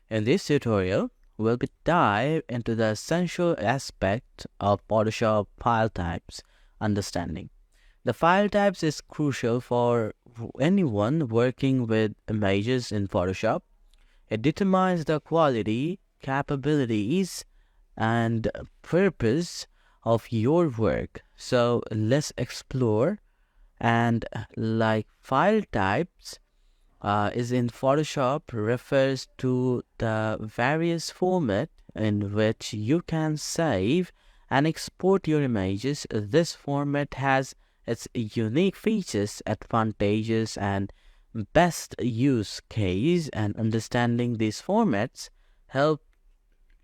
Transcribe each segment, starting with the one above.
In this tutorial, we'll be dive into the essential aspect of Photoshop file types understanding. The file types is crucial for anyone working with images in Photoshop. It determines the quality, capabilities, and purpose of your work. So let's explore and like file types is in Photoshop refers to the various format in which you can save and export your images. This format has its unique features, advantages, and best use case, and understanding these formats help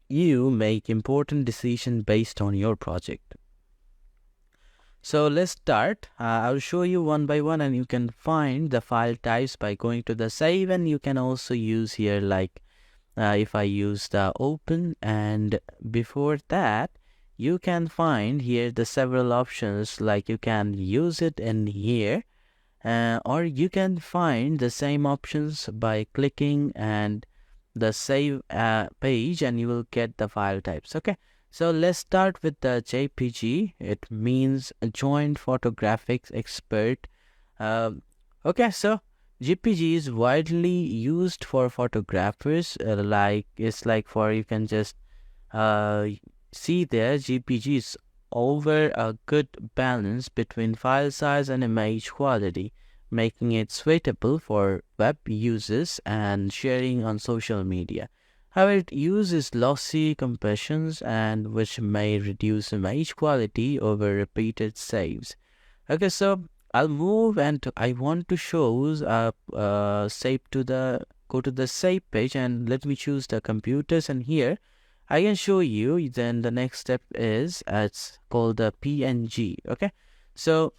you make important decisions based on your project. So let's start. I'll show you one by one, and you can find the file types by going to the save, and you can also use here like if I use the open, and before that you can find here the several options, like you can use it in here, or you can find the same options by clicking and the save page, and you will get the file types. Okay, so let's start with the JPG. It means Joint Photographic Expert. Okay, so JPG is widely used for photographers. Like it's like for you can just see there, JPG is over a good balance between file size and image quality, making it suitable for web users and sharing on social media. However, it uses lossy compressions and which may reduce image quality over repeated saves. Okay, so I'll move and I want to show save to the go to the save page, and let me choose the computers, and here I can show you. Then the next step is it's called the PNG. Okay, so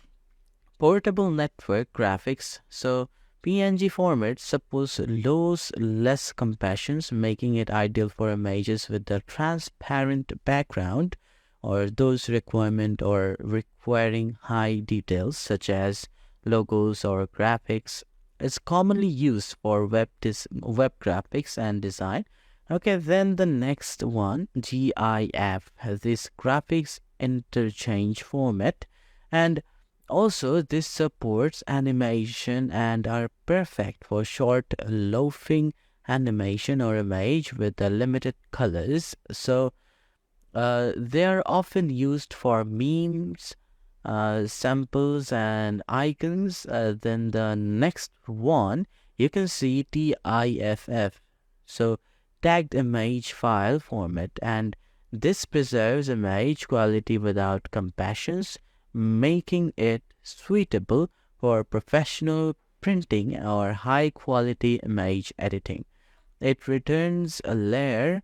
portable network graphics. So PNG format supports less compressions, making it ideal for images with a transparent background or those requiring high details such as logos or graphics. It's commonly used for web graphics and design. Okay, then the next one, GIF, has this graphics interchange format, and also this supports animation and are perfect for short loafing animation or image with the limited colors. So they are often used for memes, samples, and icons. Then the next one, you can see TIFF. So tagged image file format, and this preserves image quality without compressions, making it suitable for professional printing or high quality image editing. It returns a layer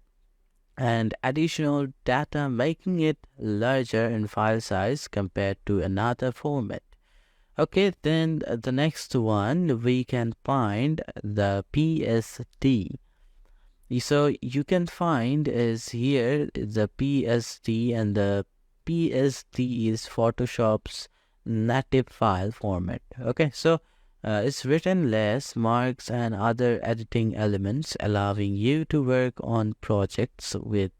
and additional data, making it larger in file size compared to another format. Okay, then the next one we can find the PSD. So you can find is here the PSD, and the PSD is Photoshop's native file format. Okay, so it's written less marks and other editing elements, allowing you to work on projects with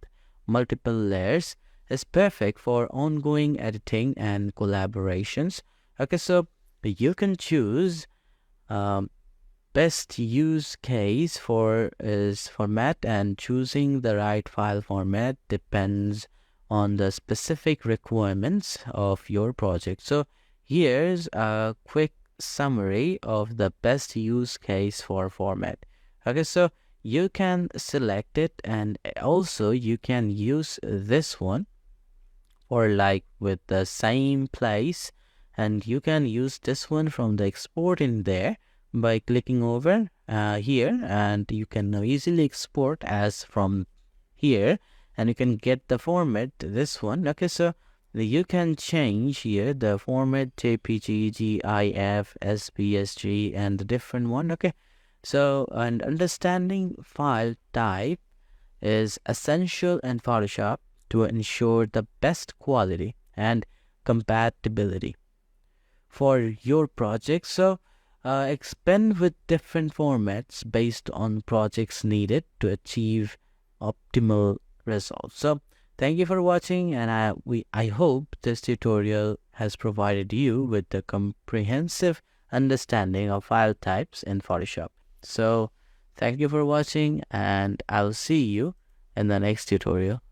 multiple layers. It's perfect for ongoing editing and collaborations. Okay, so you can choose best use case for is format, and choosing the right file format depends on the specific requirements of your project. So here's a quick summary of the best use case for format. Okay, so you can select it, and also you can use this one or like with the same place, and you can use this one from the export in there by clicking over here, and you can now easily export as from here, and you can get the format this one. Okay, so you can change here the format JPG, GIF, SPSG, and the different one. Okay, so and understanding file type is essential in Photoshop to ensure the best quality and compatibility for your project. So expand with different formats based on projects needed to achieve optimal results. So thank you for watching, and I hope this tutorial has provided you with a comprehensive understanding of file types in Photoshop. So thank you for watching, and I'll see you in the next tutorial.